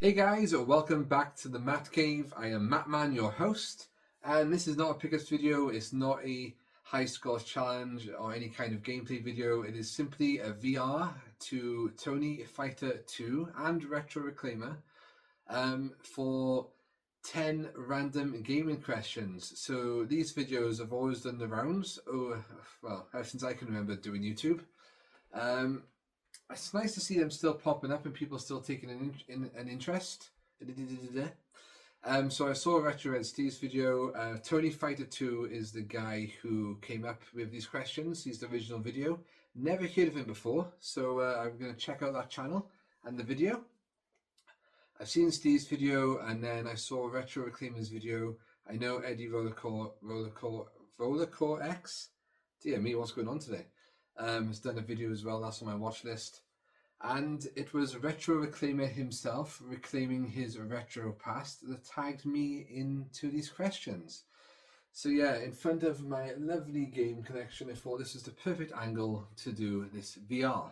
Hey guys, welcome back to the Matt Cave. I am Mattman, your host, and this is not a pickups video, it's not a high scores challenge or any kind of gameplay video. It is simply a VR to Tony Fighter 2 and Retro Reclaimer for 10 random gaming questions. So these videos have always done the rounds, ever since I can remember doing YouTube. It's nice to see them still popping up and people still taking an interest. So I saw Retro Red Steve's video. Tony Fighter 2 is the guy who came up with these questions. He's the original video. Never heard of him before, so I'm going to check out that channel and the video. I've seen Steve's video, and then I saw Retro Reclaimer's video. I know Eddie Rollercore X. Dear me, what's going on today? Has done a video as well. That's on my watch list. And it was Retro Reclaimer himself reclaiming his retro past that tagged me into these questions. So yeah, in front of my lovely game collection, I thought this was the perfect angle to do this VR.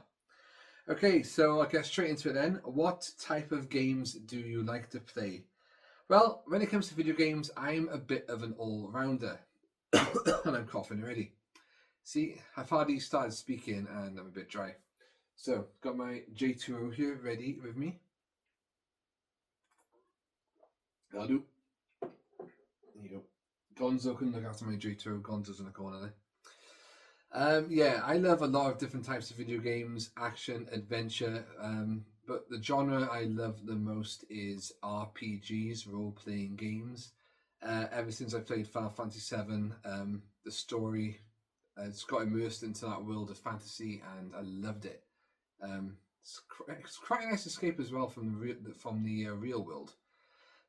Okay, so I'll get straight into it then. What type of games do you like to play? Well, when it comes to video games, I'm a bit of an all-rounder. And I'm coughing already. See, I've hardly started speaking and I'm a bit dry. So, got my J2O here ready with me. That'll do. There you go. Gonzo can look after my J2O. Gonzo's in the corner there. Yeah, I love a lot of different types of video games, action, adventure, but the genre I love the most is RPGs, role-playing games. Ever since I played Final Fantasy VII, the story it's got immersed into that world of fantasy, and I loved it. It's quite a nice escape as well from the real world.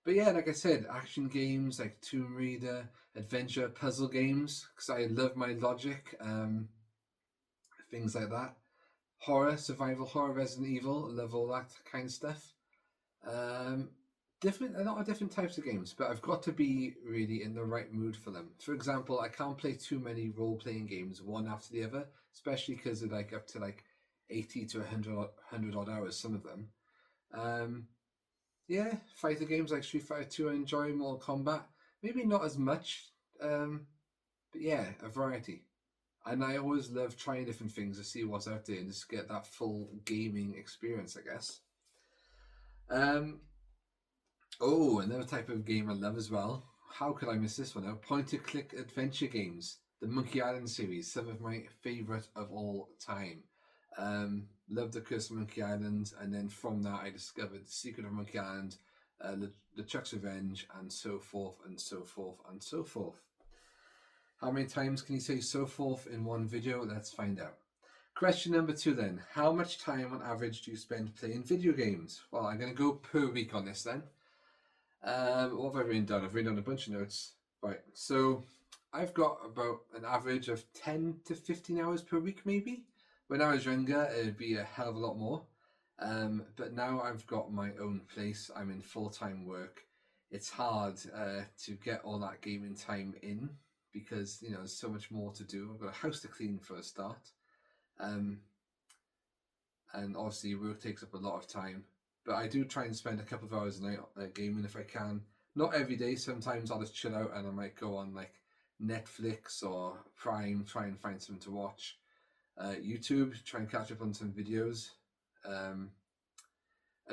But yeah, like I said, action games like Tomb Raider, adventure, puzzle games, because I love my logic, things like that. Horror, survival horror, Resident Evil, love all that kind of stuff. Um, a lot of different types of games, but I've got to be really in the right mood for them. For example, I can't play too many role-playing games one after the other, especially because they're like up to like 80 to 100 odd hours, some of them. Yeah, fighter games like Street Fighter 2 I enjoy, Mortal Kombat, maybe not as much, but yeah, a variety. And I always love trying different things to see what's out there and just get that full gaming experience, I guess. Oh, another type of game I love as well. How could I miss this one out? Point-and-click adventure games. The Monkey Island series, some of my favourite of all time. Loved The Curse of Monkey Island, and then from that I discovered The Secret of Monkey Island, LeChuck's Revenge, and so forth and so forth and so forth. How many times can you say so forth in one video? Let's find out. Question number 2 then. How much time on average do you spend playing video games? Well, I'm going to go per week on this then. What have I written down? I've written down a bunch of notes. Right, so I've got about an average of 10 to 15 hours per week, maybe. When I was younger, it'd be a hell of a lot more. But now I've got my own place. I'm in full-time work. It's hard to get all that gaming time in because, you know, there's so much more to do. I've got a house to clean for a start. And obviously work takes up a lot of time. But I do try and spend a couple of hours a night gaming if I can. Not every day. Sometimes I'll just chill out and I might go on like Netflix or Prime, try and find something to watch. YouTube, try and catch up on some videos. And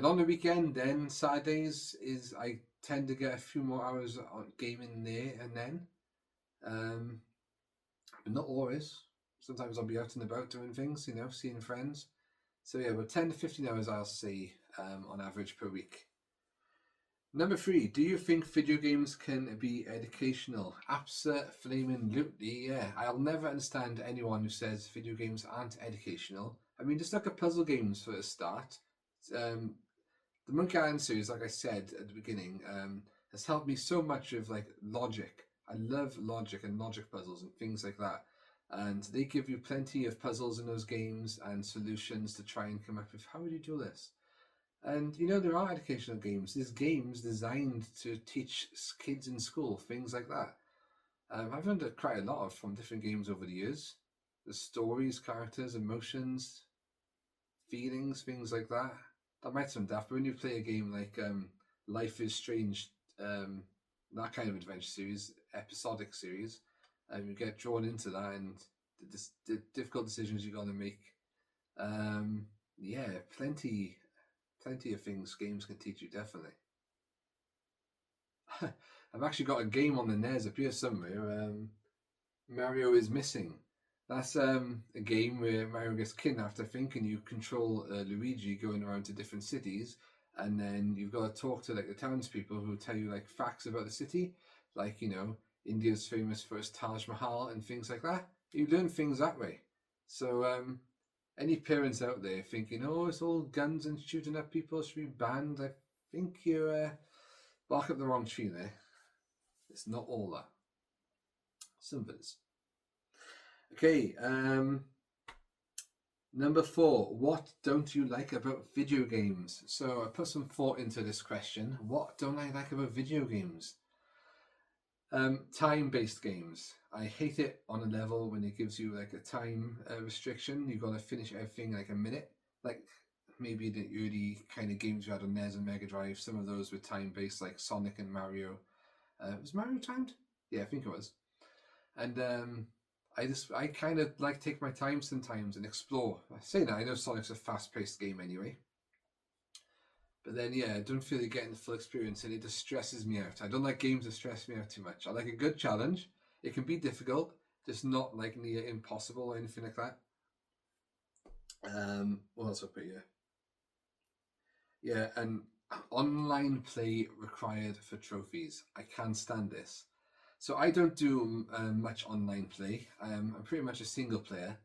on the weekend, then Saturdays is I tend to get a few more hours on gaming there and then. But not always. Sometimes I'll be out and about doing things, you know, seeing friends. So yeah, about 10 to 15 hours I'll say on average per week. Number 3, do you think video games can be educational? Abso-flaming-lutely, yeah. I'll never understand anyone who says video games aren't educational. I mean, just look at puzzle games for a start. The Monkey Island series, like I said at the beginning, has helped me so much with like logic. I love logic and logic puzzles and things like that. And they give you plenty of puzzles in those games and solutions to try and come up with how would you do this. And you know, there are educational games. There's games designed to teach kids in school things like that. I've learned quite a lot from different games over the years. The stories, characters, emotions, feelings, things like that. that might sound daft, but when you play a game like Life is Strange, that kind of adventure series, episodic series, you get drawn into that and the difficult decisions you got to make. Yeah, plenty of things games can teach you, definitely. I've actually got a game on the NES up here somewhere. Mario is Missing. That's a game where Mario gets kidnapped, I think, and you control Luigi going around to different cities, and then you've got to talk to like the townspeople who tell you like facts about the city, like India's famous for its Taj Mahal and things like that. You learn things that way. So any parents out there thinking, "Oh, it's all guns and shooting at people should be banned," I think you're bark up the wrong tree there. It's not all that. Some of it is. Okay, number 4. What don't you like about video games? So I put some thought into this question. What don't I like about video games? Time-based games. I hate it on a level when it gives you like a time restriction. You've got to finish everything like a minute. Like maybe the early kind of games we had on NES and Mega Drive. Some of those were time-based, like Sonic and Mario. Was Mario timed? Yeah, I think it was. And I kind of like take my time sometimes and explore. I say that I know Sonic's a fast-paced game anyway, but then yeah, I don't feel like getting the full experience, and it just stresses me out. I don't like games that stress me out too much. I like a good challenge. It can be difficult, just not like near impossible or anything like that. What else up here? Yeah, and online play required for trophies. I can't stand this. So I don't do much online play. I'm pretty much a single player.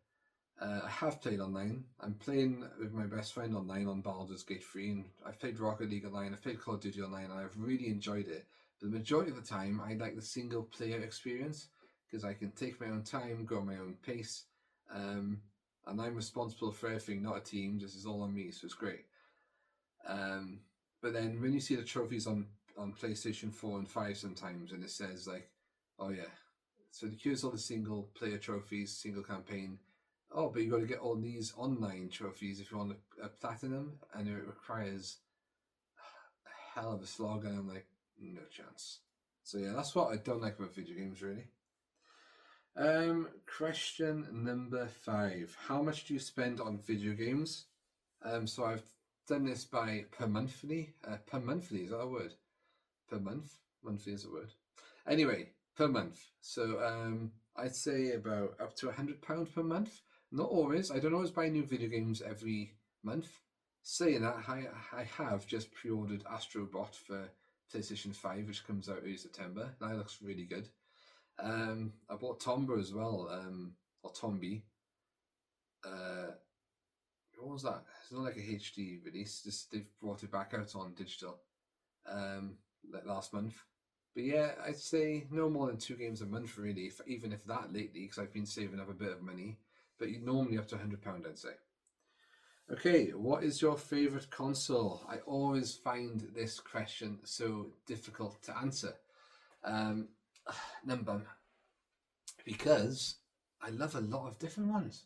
I have played online. I'm playing with my best friend online on Baldur's Gate 3, and I've played Rocket League online, I've played Call of Duty online, and I've really enjoyed it. But the majority of the time, I like the single player experience because I can take my own time, go at my own pace, and I'm responsible for everything, not a team. This is all on me, so it's great. But then when you see the trophies on PlayStation 4 and 5 sometimes, and it says like, oh yeah, so here's all the single player trophies, single campaign. Oh, but you got to get all these online trophies if you want a platinum, and it requires a hell of a slog, and I'm like, no chance. So yeah, that's what I don't like about video games, really. Question number 5. How much do you spend on video games? So I've done this by per monthly. Per monthly, is that a word? Per month? Monthly is a word. Anyway, per month. So I'd say about up to £100 per month. Not always. I don't always buy new video games every month. Saying that, I have just pre-ordered Astrobot for PlayStation 5, which comes out early September. That looks really good. I bought Tomba as well, or Tombi. What was that? It's not like a HD release. Just they've brought it back out on digital, like last month. But yeah, I'd say no more than 2 games a month, really. Even if that lately, because I've been saving up a bit of money. But normally up to £100, I'd say. Okay, what is your favorite console? I always find this question so difficult to answer. Number, because I love a lot of different ones.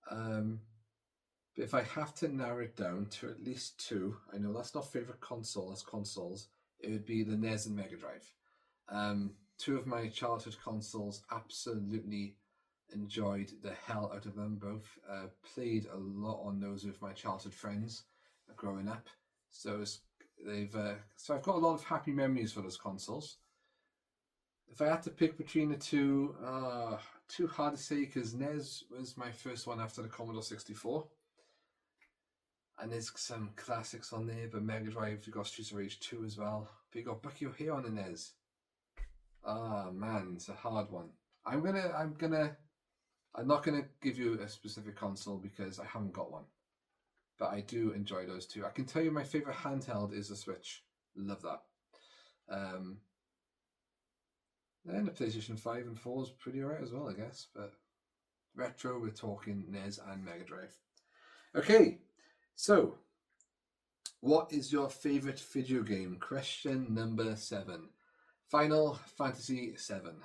But if I have to narrow it down to at least 2, I know that's not favorite console as consoles, it would be the NES and Mega Drive. 2 of my childhood consoles, absolutely enjoyed the hell out of them both. Played a lot on those with my childhood friends growing up. So so I've got a lot of happy memories for those consoles. If I had to pick between the 2, too hard to say because NES was my first one after the Commodore 64. And there's some classics on there, but Mega Drive, you got Streets of Rage 2 as well. But you got Bucky O'Hare on the NES. Ah man, it's a hard one. I'm not gonna give you a specific console because I haven't got one. But I do enjoy those 2. I can tell you my favorite handheld is the Switch. Love that. Then the PlayStation 5 and 4 is pretty alright as well, I guess. But retro, we're talking NES and Mega Drive. Okay, so what is your favorite video game? Question number 7. Final Fantasy 7,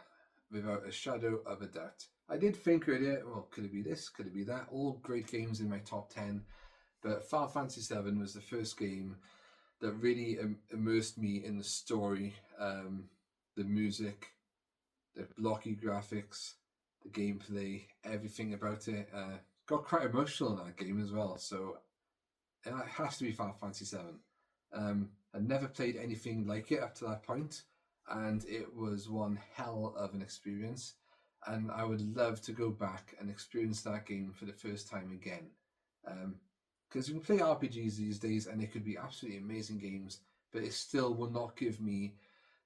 without a shadow of a doubt. I did think earlier, well, could it be this? Could it be that? All great games in my top 10. But Final Fantasy VII was the first game that really immersed me in the story, the music, the blocky graphics, the gameplay, everything about it. Got quite emotional in that game as well, so it has to be Final Fantasy VII. I'd never played anything like it up to that point, and it was one hell of an experience. And I would love to go back and experience that game for the first time again. Because you can play RPGs these days, and they could be absolutely amazing games, but it still will not give me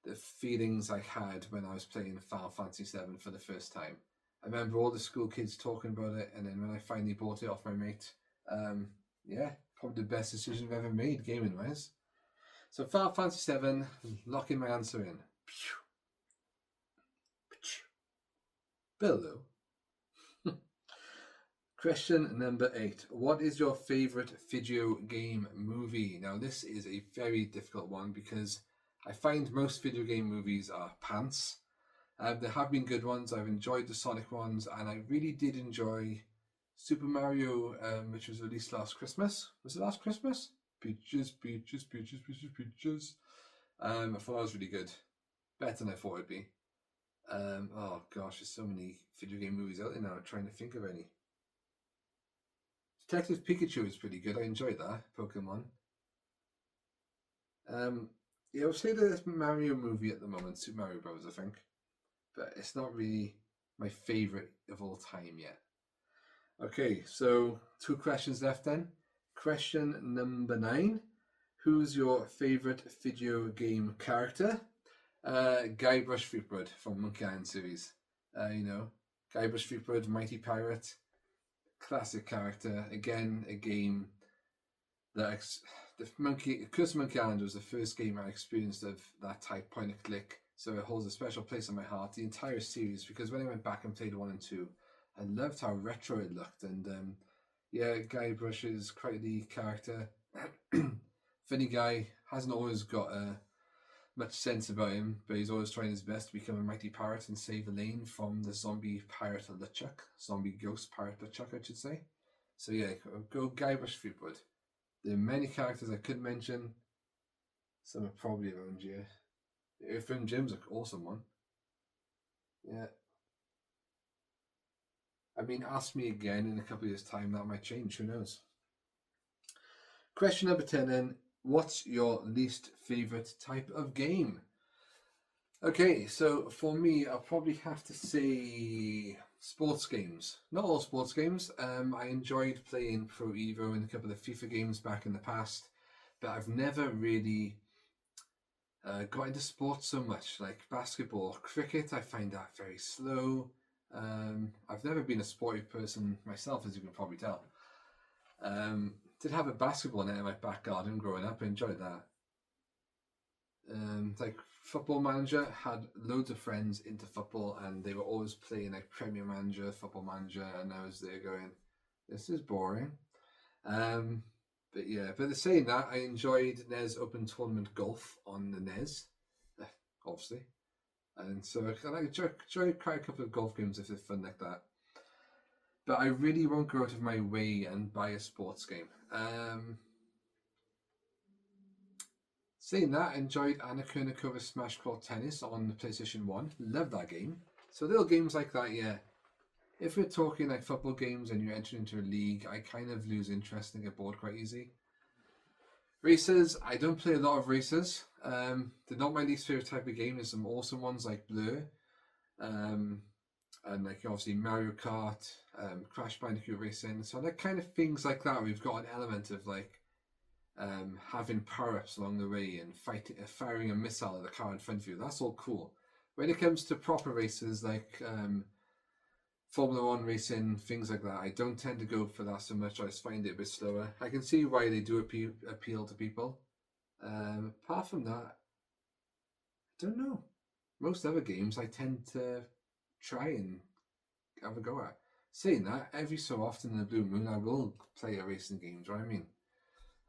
the feelings I had when I was playing Final Fantasy VII for the first time. I remember all the school kids talking about it, and then when I finally bought it off my mate, yeah, probably the best decision I've ever made gaming wise. So Final Fantasy VII, locking my answer in. Billo. Question number 8. What is your favourite video game movie? Now this is a very difficult one because I find most video game movies are pants. There have been good ones. I've enjoyed the Sonic ones, and I really did enjoy Super Mario, which was released last Christmas. Was it last Christmas? Peaches, peaches, peaches, peaches, peaches. I thought that was really good. Better than I thought it'd be. Oh gosh, there's so many video game movies out there now. I'm trying to think of any. Detective Pikachu is pretty good. I enjoyed that. Pokemon. Yeah, I would say the Mario movie at the moment, Super Mario Bros. I think, but it's not really my favorite of all time yet. Okay, so 2 questions left then. Question number 9. Who's your favorite video game character? Guybrush Threepwood from Monkey Island series. Guybrush Threepwood, Mighty Pirate, classic character. Again, a game that Curse of Monkey Island was the first game I experienced of that type, point and click. So it holds a special place in my heart. The entire series, because when I went back and played 1 and 2, I loved how retro it looked, and Guybrush is quite the character. Funny guy, hasn't always got much sense about him, but he's always trying his best to become a mighty pirate and save Elaine from the zombie pirate LeChuck, zombie ghost pirate LeChuck, I should say. So yeah, go Guybrush Threepwood. There are many characters I could mention. Some are probably around you. Earthworm Jim's an awesome one. Yeah. I mean, ask me again in a couple of years' time, that might change, who knows? Question number 10 then. What's your least favourite type of game? Okay, so for me, I'll probably have to say sports games. Not all sports games. I enjoyed playing Pro Evo and a couple of FIFA games back in the past, but I've never really got into sports so much, like basketball, cricket. I find that very slow. I've never been a sporty person myself, as you can probably tell. Did have a basketball net in my back garden growing up. I enjoyed that. Like Football Manager, had loads of friends into football, and they were always playing like Premier Manager, Football Manager, and I was there going, "This is boring." But yeah, but saying that, I enjoyed NES Open Tournament Golf on the NES, obviously, and so I enjoy quite a couple of golf games if they're fun like that. But I really won't go out of my way and buy a sports game. Saying that, I enjoyed Anna Kournikova Smash Court Tennis on the PlayStation 1. Love that game. So little games like that, yeah. If we're talking like football games and you're entering into a league, I kind of lose interest and get bored quite easy. Races, I don't play a lot of races. They're not my least favourite type of game. There's some awesome ones like Blur. And like obviously Mario Kart, Crash Bandicoot Racing. So like kind of things like that, we've got an element of like having power-ups along the way and firing a missile at the car in front of you. That's all cool. When it comes to proper races like Formula 1 racing, things like that, I don't tend to go for that so much. I just find it a bit slower. I can see why they do appeal to people. Apart from that, I don't know. Most other games I tend to try and have a go at. Saying that, every so often in the blue moon I will play a racing game, do you know what I mean?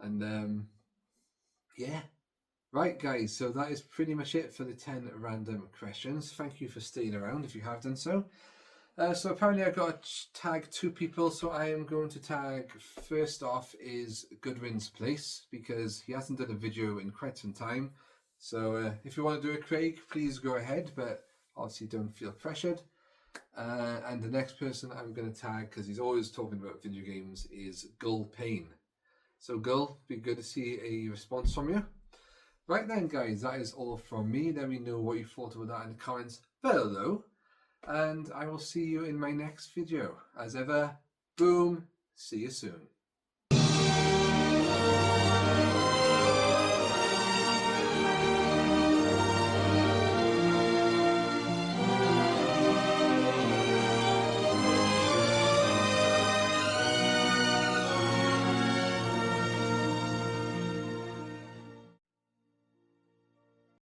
And yeah. Right, guys, so that is pretty much it for the 10 random questions. Thank you for staying around if you have done so. So apparently I've got to tag 2 people, so I am going to tag, first off is Goodwin's Place, because he hasn't done a video in quite some time. So if you want to do it, Craig, please go ahead, but obviously don't feel pressured. And the next person I'm going to tag, because he's always talking about video games, is Gull Payne. So Gull, be good to see a response from you. Right then, guys, that is all from me. Let me know what you thought about that in the comments below. And I will see you in my next video. As ever, boom, see you soon.